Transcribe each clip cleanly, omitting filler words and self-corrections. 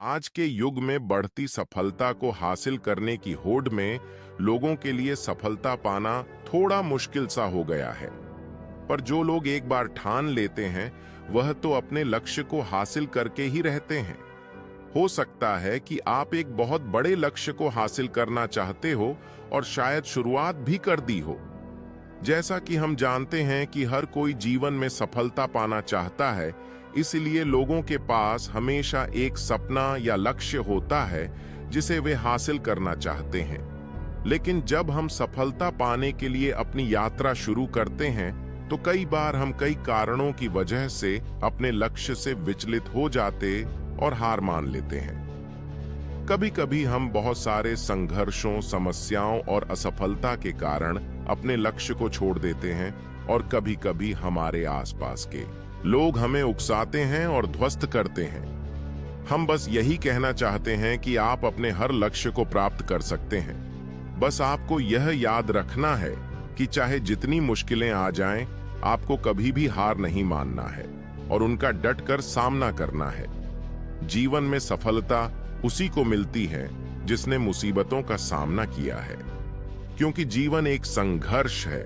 आज के युग में बढ़ती सफलता को हासिल करने की होड़ में लोगों के लिए सफलता पाना थोड़ा मुश्किल सा हो गया है। पर जो लोग एक बार ठान लेते हैं वह तो अपने लक्ष्य को हासिल करके ही रहते हैं। हो सकता है कि आप एक बहुत बड़े लक्ष्य को हासिल करना चाहते हो और शायद शुरुआत भी कर दी हो। जैसा कि हम जानते हैं कि हर कोई जीवन में सफलता पाना चाहता है, इसलिए लोगों के पास हमेशा एक सपना या लक्ष्य होता है जिसे वे हासिल करना चाहते हैं। लेकिन जब हम सफलता पाने के लिए अपनी यात्रा शुरू करते हैं तो कई बार हम कई कारणों की वजह से अपने लक्ष्य से विचलित हो जाते और हार मान लेते हैं। कभी कभी हम बहुत सारे संघर्षों, समस्याओं और असफलता के कारण अपने लक्ष्य को छोड़ देते हैं और कभी कभी हमारे आसपास के लोग हमें उकसाते हैं और ध्वस्त करते हैं। हम बस यही कहना चाहते हैं कि आप अपने हर लक्ष्य को प्राप्त कर सकते हैं। बस आपको यह याद रखना है कि चाहे जितनी मुश्किलें आ जाएं, आपको कभी भी हार नहीं मानना है और उनका डटकर सामना करना है। जीवन में सफलता उसी को मिलती है जिसने मुसीबतों का सामना किया है, क्योंकि जीवन एक संघर्ष है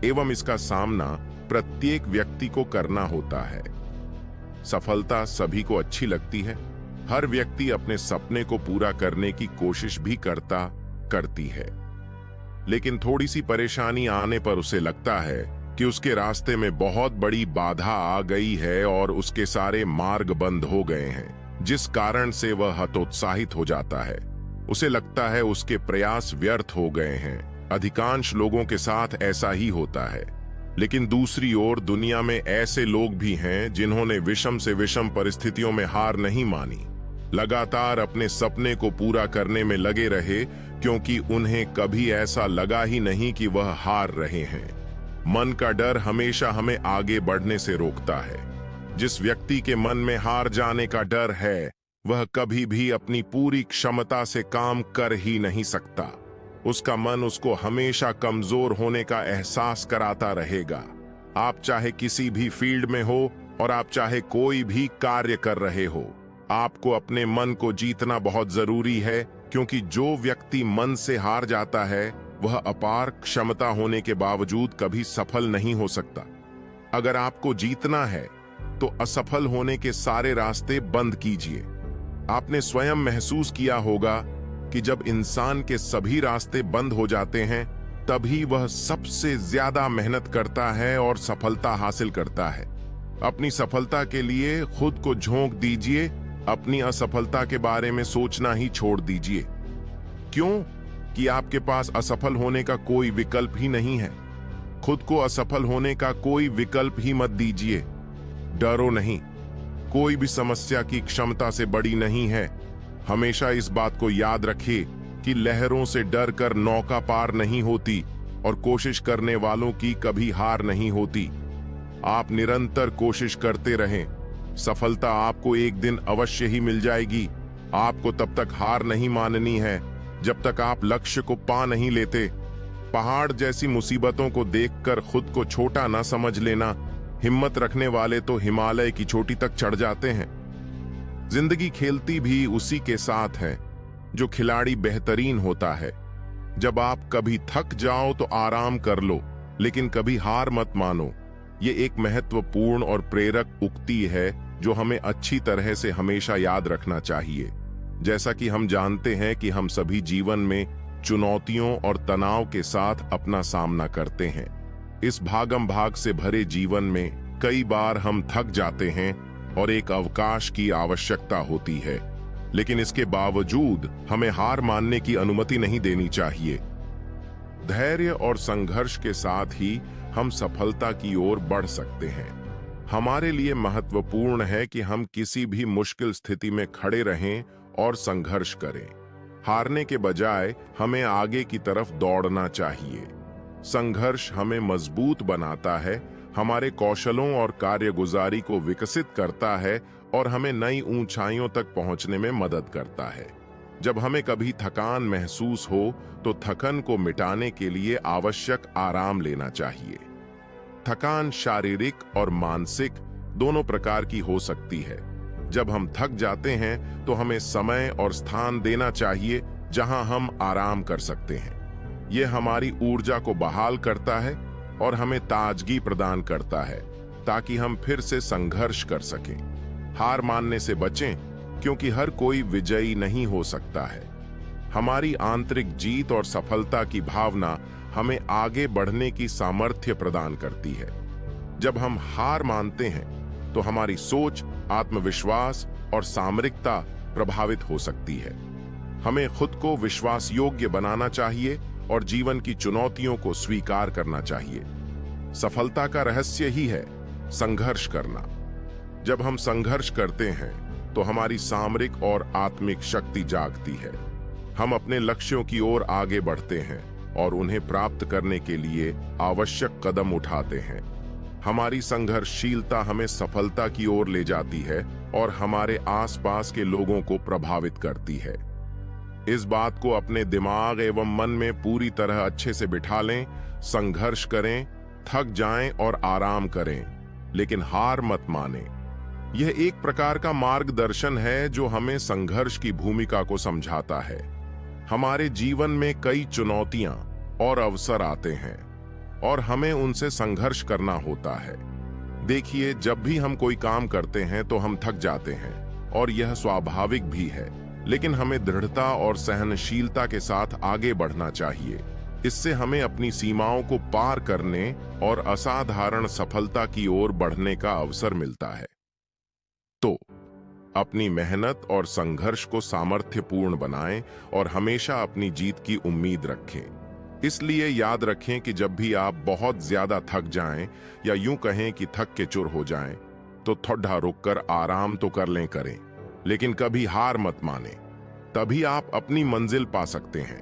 एवं इसका सामना प्रत्येक व्यक्ति को करना होता है। सफलता सभी को अच्छी लगती है। हर व्यक्ति अपने सपने को पूरा करने की कोशिश भी करती है, लेकिन थोड़ी सी परेशानी आने पर उसे लगता है कि उसके रास्ते में बहुत बड़ी बाधा आ गई है और उसके सारे मार्ग बंद हो गए हैं, जिस कारण से वह हतोत्साहित हो जाता है। उसे लगता है उसके प्रयास व्यर्थ हो गए हैं। अधिकांश लोगों के साथ ऐसा ही होता है। लेकिन दूसरी ओर दुनिया में ऐसे लोग भी हैं जिन्होंने विषम से विषम परिस्थितियों में हार नहीं मानी, लगातार अपने सपने को पूरा करने में लगे रहे, क्योंकि उन्हें कभी ऐसा लगा ही नहीं कि वह हार रहे हैं। मन का डर हमेशा हमें आगे बढ़ने से रोकता है। जिस व्यक्ति के मन में हार जाने का डर है, वह कभी भी अपनी पूरी क्षमता से काम कर ही नहीं सकता। उसका मन उसको हमेशा कमजोर होने का एहसास कराता रहेगा। आप चाहे किसी भी फील्ड में हो और आप चाहे कोई भी कार्य कर रहे हो, आपको अपने मन को जीतना बहुत जरूरी है, क्योंकि जो व्यक्ति मन से हार जाता है वह अपार क्षमता होने के बावजूद कभी सफल नहीं हो सकता। अगर आपको जीतना है तो असफल होने के सारे रास्ते बंद कीजिए। आपने स्वयं महसूस किया होगा कि जब इंसान के सभी रास्ते बंद हो जाते हैं तभी वह सबसे ज्यादा मेहनत करता है और सफलता हासिल करता है। अपनी सफलता के लिए खुद को झोंक दीजिए, अपनी असफलता के बारे में सोचना ही छोड़ दीजिए। क्यों? कि आपके पास असफल होने का कोई विकल्प ही नहीं है। खुद को असफल होने का कोई विकल्प ही मत दीजिए। डरो नहीं, कोई भी समस्या की क्षमता से बड़ी नहीं है। हमेशा इस बात को याद रखिए कि लहरों से डर कर नौका पार नहीं होती और कोशिश करने वालों की कभी हार नहीं होती। आप निरंतर कोशिश करते रहें, सफलता आपको एक दिन अवश्य ही मिल जाएगी। आपको तब तक हार नहीं माननी है जब तक आप लक्ष्य को पा नहीं लेते। पहाड़ जैसी मुसीबतों को देखकर खुद को छोटा ना समझ लेना। हिम्मत रखने वाले तो हिमालय की चोटी तक चढ़ जाते हैं। जिंदगी खेलती भी उसी के साथ है जो खिलाड़ी बेहतरीन होता है। जब आप कभी थक जाओ तो आराम कर लो, लेकिन कभी हार मत मानो। ये एक महत्वपूर्ण और प्रेरक उक्ति है जो हमें अच्छी तरह से हमेशा याद रखना चाहिए। जैसा कि हम जानते हैं कि हम सभी जीवन में चुनौतियों और तनाव के साथ अपना सामना करते हैं। इस भागम भाग से भरे जीवन में कई बार हम थक जाते हैं और एक अवकाश की आवश्यकता होती है, लेकिन इसके बावजूद हमें हार मानने की अनुमति नहीं देनी चाहिए। धैर्य और संघर्ष के साथ ही हम सफलता की ओर बढ़ सकते हैं। हमारे लिए महत्वपूर्ण है कि हम किसी भी मुश्किल स्थिति में खड़े रहें और संघर्ष करें। हारने के बजाय हमें आगे की तरफ दौड़ना चाहिए। संघर्ष हमें मजबूत बनाता है, हमारे कौशलों और कार्यगुजारी को विकसित करता है और हमें नई ऊंचाइयों तक पहुंचने में मदद करता है। जब हमें कभी थकान महसूस हो तो थकन को मिटाने के लिए आवश्यक आराम लेना चाहिए। थकान शारीरिक और मानसिक दोनों प्रकार की हो सकती है। जब हम थक जाते हैं तो हमें समय और स्थान देना चाहिए जहां हम आराम कर सकते हैं। यह हमारी ऊर्जा को बहाल करता है और हमें ताजगी प्रदान करता है ताकि हम फिर से संघर्ष कर सकें। हार मानने से बचें, क्योंकि हर कोई विजयी नहीं हो सकता है। हमारी आंतरिक जीत और सफलता की भावना हमें आगे बढ़ने की सामर्थ्य प्रदान करती है। जब हम हार मानते हैं तो हमारी सोच, आत्मविश्वास और सामरिकता प्रभावित हो सकती है। हमें खुद को विश्वास योग्य बनाना चाहिए और जीवन की चुनौतियों को स्वीकार करना चाहिए। सफलता का रहस्य ही है संघर्ष करना। जब हम संघर्ष करते हैं तो हमारी सामरिक और आत्मिक शक्ति जागती है। हम अपने लक्ष्यों की ओर आगे बढ़ते हैं और उन्हें प्राप्त करने के लिए आवश्यक कदम उठाते हैं। हमारी संघर्षशीलता हमें सफलता की ओर ले जाती है और हमारे आसपास के लोगों को प्रभावित करती है। इस बात को अपने दिमाग एवं मन में पूरी तरह अच्छे से बिठा लें। संघर्ष करें, थक जाएं और आराम करें, लेकिन हार मत मानें। यह एक प्रकार का मार्गदर्शन है जो हमें संघर्ष की भूमिका को समझाता है। हमारे जीवन में कई चुनौतियां और अवसर आते हैं और हमें उनसे संघर्ष करना होता है। देखिए, जब भी हम कोई काम करते हैं तो हम थक जाते हैं और यह स्वाभाविक भी है, लेकिन हमें दृढ़ता और सहनशीलता के साथ आगे बढ़ना चाहिए। इससे हमें अपनी सीमाओं को पार करने और असाधारण सफलता की ओर बढ़ने का अवसर मिलता है। तो अपनी मेहनत और संघर्ष को सामर्थ्यपूर्ण बनाएं और हमेशा अपनी जीत की उम्मीद रखें। इसलिए याद रखें कि जब भी आप बहुत ज्यादा थक जाएं या यूं कहें कि थक के चुर हो जाएं, तो थोड़ा रुककर आराम तो करें, लेकिन कभी हार मत मानें। तभी आप अपनी मंजिल पा सकते हैं।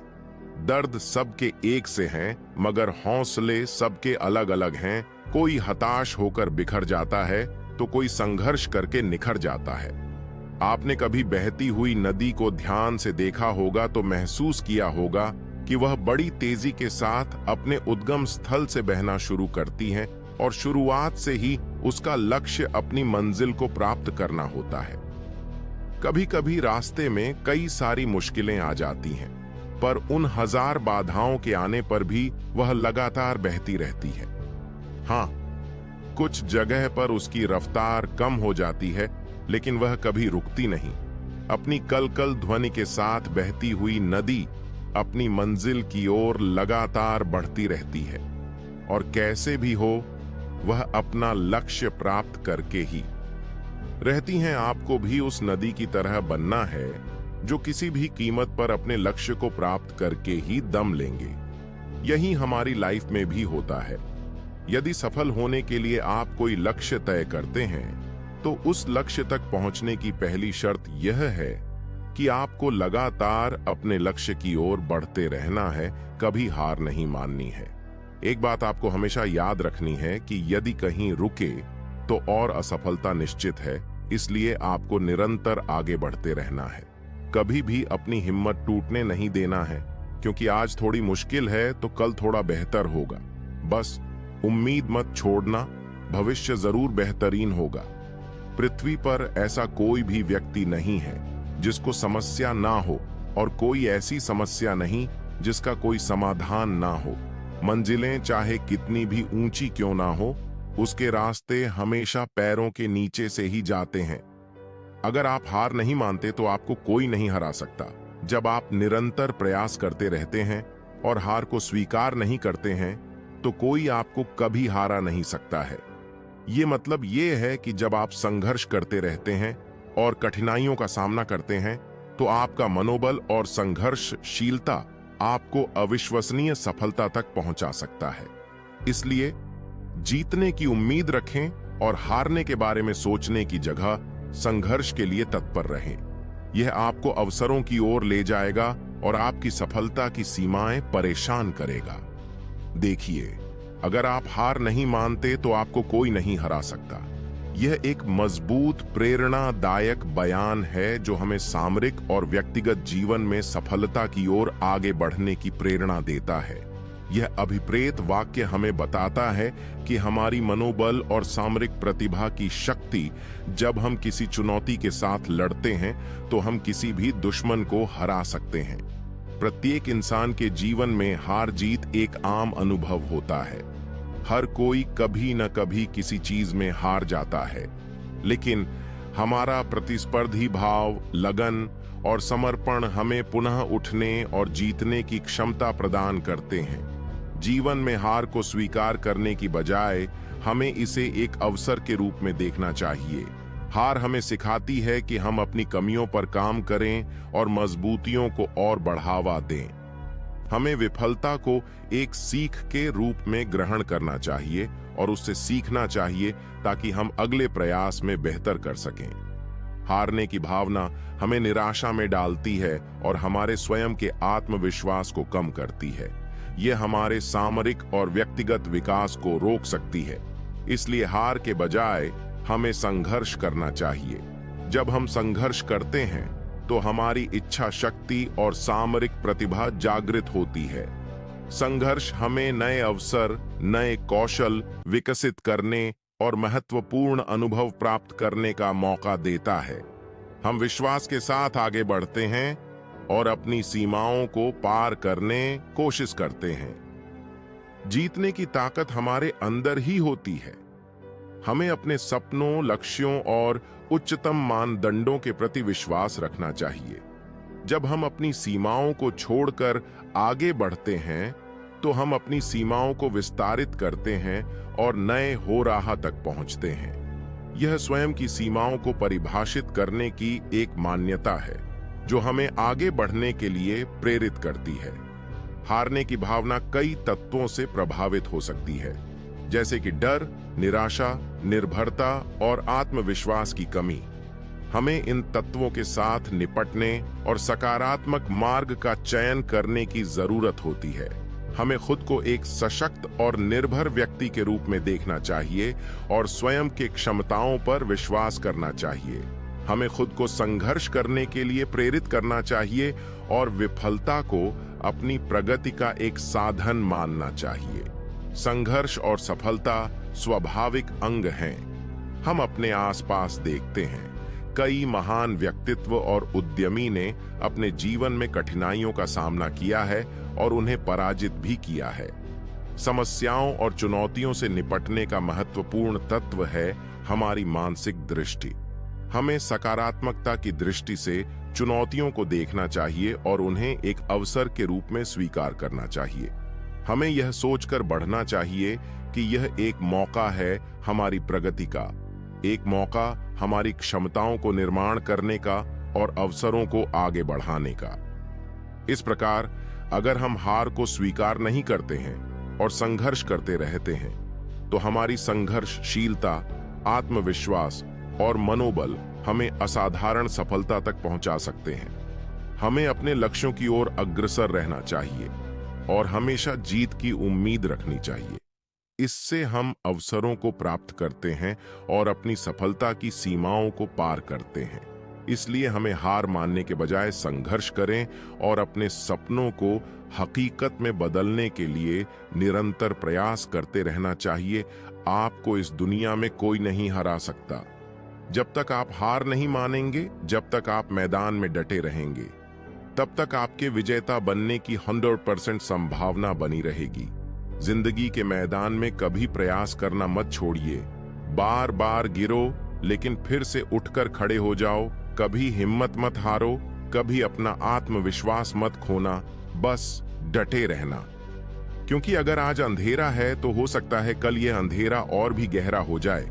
दर्द सबके एक से हैं, मगर हौसले सबके अलग अलग हैं। कोई हताश होकर बिखर जाता है तो कोई संघर्ष करके निखर जाता है। आपने कभी बहती हुई नदी को ध्यान से देखा होगा तो महसूस किया होगा कि वह बड़ी तेजी के साथ अपने उद्गम स्थल से बहना शुरू करती है और शुरुआत से ही उसका लक्ष्य अपनी मंजिल को प्राप्त करना होता है। कभी कभी रास्ते में कई सारी मुश्किलें आ जाती हैं, पर उन हजार बाधाओं के आने पर भी वह लगातार बहती रहती है। हाँ, कुछ जगह पर उसकी रफ्तार कम हो जाती है, लेकिन वह कभी रुकती नहीं। अपनी कल-कल ध्वनि के साथ बहती हुई नदी अपनी मंजिल की ओर लगातार बढ़ती रहती है और कैसे भी हो वह अपना लक्ष्य प्राप्त करके ही रहती हैं। आपको भी उस नदी की तरह बनना है जो किसी भी कीमत पर अपने लक्ष्य को प्राप्त करके ही दम लेंगे। यही हमारी लाइफ में भी होता है। यदि सफल होने के लिए आप कोई लक्ष्य तय करते हैं तो उस लक्ष्य तक पहुंचने की पहली शर्त यह है कि आपको लगातार अपने लक्ष्य की ओर बढ़ते रहना है, कभी हार नहीं माननी है। एक बात आपको हमेशा याद रखनी है कि यदि कहीं रुके तो और असफलता निश्चित है, इसलिए आपको निरंतर आगे बढ़ते रहना है। कभी भी अपनी हिम्मत टूटने नहीं देना है, क्योंकि आज थोड़ी मुश्किल है तो कल थोड़ा बेहतर होगा। बस उम्मीद मत छोड़ना, भविष्य जरूर बेहतरीन होगा। पृथ्वी पर ऐसा कोई भी व्यक्ति नहीं है जिसको समस्या ना हो, और कोई ऐसी समस्या नहीं जिसका कोई समाधान ना हो। मंजिलें चाहे कितनी भी ऊंची क्यों ना हो, उसके रास्ते हमेशा पैरों के नीचे से ही जाते हैं। अगर आप हार नहीं मानते तो आपको कोई नहीं हरा सकता। जब आप निरंतर प्रयास करते रहते हैं और हार को स्वीकार नहीं करते हैं तो कोई आपको कभी हारा नहीं सकता है। ये मतलब ये है कि जब आप संघर्ष करते रहते हैं और कठिनाइयों का सामना करते हैं तो आपका मनोबल और संघर्षशीलता आपको अविश्वसनीय सफलता तक पहुंचा सकता है। इसलिए जीतने की उम्मीद रखें और हारने के बारे में सोचने की जगह संघर्ष के लिए तत्पर रहें। यह आपको अवसरों की ओर ले जाएगा और आपकी सफलता की सीमाएं परेशान करेगा। देखिए, अगर आप हार नहीं मानते तो आपको कोई नहीं हरा सकता। यह एक मजबूत प्रेरणादायक बयान है जो हमें सामरिक और व्यक्तिगत जीवन में सफलता की ओर आगे बढ़ने की प्रेरणा देता है। यह अभिप्रेत वाक्य हमें बताता है कि हमारी मनोबल और सामरिक प्रतिभा की शक्ति, जब हम किसी चुनौती के साथ लड़ते हैं तो हम किसी भी दुश्मन को हरा सकते हैं। प्रत्येक इंसान के जीवन में हार जीत एक आम अनुभव होता है। हर कोई कभी न कभी किसी चीज में हार जाता है, लेकिन हमारा प्रतिस्पर्धी भाव, लगन और समर्पण हमें पुनः उठने और जीतने की क्षमता प्रदान करते हैं। जीवन में हार को स्वीकार करने की बजाय हमें इसे एक अवसर के रूप में देखना चाहिए। हार हमें सिखाती है कि हम अपनी कमियों पर काम करें और मजबूतियों को और बढ़ावा दें। हमें विफलता को एक सीख के रूप में ग्रहण करना चाहिए और उससे सीखना चाहिए ताकि हम अगले प्रयास में बेहतर कर सकें। हारने की भावना हमें निराशा में डालती है और हमारे स्वयं के आत्मविश्वास को कम करती है। यह हमारे सामरिक और व्यक्तिगत विकास को रोक सकती है। इसलिए हार के बजाय हमें संघर्ष करना चाहिए। जब हम संघर्ष करते हैं तो हमारी इच्छा शक्ति और सामरिक प्रतिभा जागृत होती है। संघर्ष हमें नए अवसर, नए कौशल विकसित करने और महत्वपूर्ण अनुभव प्राप्त करने का मौका देता है। हम विश्वास के साथ आगे बढ़ते हैं और अपनी सीमाओं को पार करने कोशिश करते हैं। जीतने की ताकत हमारे अंदर ही होती है। हमें अपने सपनों, लक्ष्यों और उच्चतम मानदंडों के प्रति विश्वास रखना चाहिए। जब हम अपनी सीमाओं को छोड़कर आगे बढ़ते हैं तो हम अपनी सीमाओं को विस्तारित करते हैं और नए हो राह तक पहुंचते हैं। यह स्वयं की सीमाओं को परिभाषित करने की एक मान्यता है जो हमें आगे बढ़ने के लिए प्रेरित करती है। हारने की भावना कई तत्वों से प्रभावित हो सकती है, जैसे कि डर, निराशा, निर्भरता और आत्मविश्वास की कमी। हमें इन तत्वों के साथ निपटने और सकारात्मक मार्ग का चयन करने की जरूरत होती है। हमें खुद को एक सशक्त और निर्भर व्यक्ति के रूप में देखना चाहिए और स्वयं के क्षमताओं पर विश्वास करना चाहिए। हमें खुद को संघर्ष करने के लिए प्रेरित करना चाहिए और विफलता को अपनी प्रगति का एक साधन मानना चाहिए। संघर्ष और सफलता स्वाभाविक अंग हैं। हम अपने आसपास देखते हैं, कई महान व्यक्तित्व और उद्यमी ने अपने जीवन में कठिनाइयों का सामना किया है और उन्हें पराजित भी किया है। समस्याओं और चुनौतियों से निपटने का महत्वपूर्ण तत्व है हमारी मानसिक दृष्टि। हमें सकारात्मकता की दृष्टि से चुनौतियों को देखना चाहिए और उन्हें एक अवसर के रूप में स्वीकार करना चाहिए। हमें यह सोचकर बढ़ना चाहिए कि यह एक मौका है हमारी प्रगति का, एक मौका हमारी क्षमताओं को निर्माण करने का और अवसरों को आगे बढ़ाने का। इस प्रकार अगर हम हार को स्वीकार नहीं करते हैं और संघर्ष करते रहते हैं तो हमारी संघर्षशीलता, आत्मविश्वास और मनोबल हमें असाधारण सफलता तक पहुंचा सकते हैं। हमें अपने लक्ष्यों की ओर अग्रसर रहना चाहिए और हमेशा जीत की उम्मीद रखनी चाहिए। इससे हम अवसरों को प्राप्त करते हैं और अपनी सफलता की सीमाओं को पार करते हैं। इसलिए हमें हार मानने के बजाय संघर्ष करें और अपने सपनों को हकीकत में बदलने के लिए निरंतर प्रयास करते रहना चाहिए। आपको इस दुनिया में कोई नहीं हरा सकता। जब तक आप हार नहीं मानेंगे, जब तक आप मैदान में डटे रहेंगे, तब तक आपके विजेता बनने की 100% संभावना बनी रहेगी। जिंदगी के मैदान में कभी प्रयास करना मत छोड़िए। बार बार गिरो लेकिन फिर से उठकर खड़े हो जाओ। कभी हिम्मत मत हारो, कभी अपना आत्मविश्वास मत खोना, बस डटे रहना। क्योंकि अगर आज अंधेरा है तो हो सकता है कल यह अंधेरा और भी गहरा हो जाए।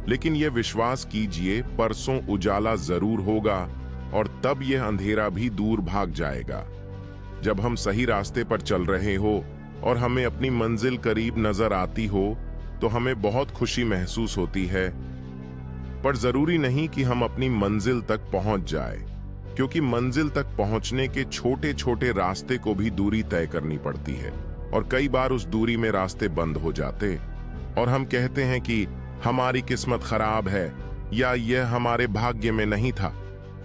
लेकिन यह विश्वास कीजिए, परसों उजाला जरूर होगा और तब यह अंधेरा भी दूर भाग जाएगा। जब हम सही रास्ते पर चल रहे हो और हमें अपनी मंजिल करीब नजर आती हो तो हमें बहुत खुशी महसूस होती है। पर जरूरी नहीं कि हम अपनी मंजिल तक पहुंच जाए, क्योंकि मंजिल तक पहुंचने के छोटे छोटे रास्ते को भी दूरी तय करनी पड़ती है और कई बार उस दूरी में रास्ते बंद हो जाते और हम कहते हैं कि हमारी किस्मत खराब है या यह हमारे भाग्य में नहीं था।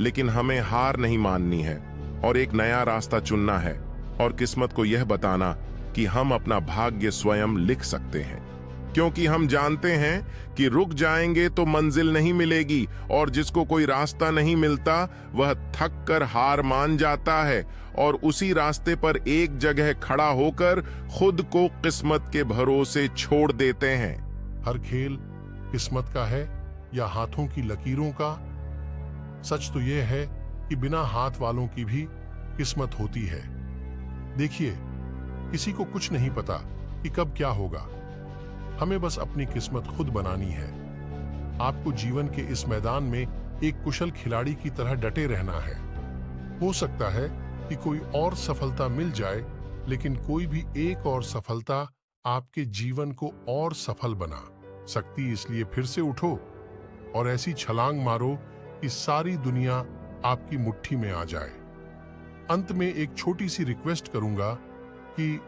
लेकिन हमें हार नहीं माननी है और एक नया रास्ता चुनना है और किस्मत को यह बताना कि हम अपना भाग्य स्वयं लिख सकते हैं, क्योंकि हम जानते हैं कि रुक जाएंगे तो मंजिल नहीं मिलेगी और जिसको कोई रास्ता नहीं मिलता वह थक कर हार मान जाता है और उसी रास्ते पर एक जगह खड़ा होकर खुद को किस्मत के भरोसे छोड़ देते हैं। हर खेल किस्मत का है या हाथों की लकीरों का? सच तो यह है कि बिना हाथ वालों की भी किस्मत होती है। देखिए, किसी को कुछ नहीं पता कि कब क्या होगा। हमें बस अपनी किस्मत खुद बनानी है। आपको जीवन के इस मैदान में एक कुशल खिलाड़ी की तरह डटे रहना है। हो सकता है कि कोई और सफलता मिल जाए, लेकिन कोई भी एक और सफलता आपके जीवन को और सफल बना सकती। इसलिए फिर से उठो और ऐसी छलांग मारो कि सारी दुनिया आपकी मुट्ठी में आ जाए। अंत में एक छोटी सी रिक्वेस्ट करूंगा कि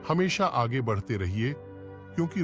हमेशा आगे बढ़ते रहिए, क्योंकि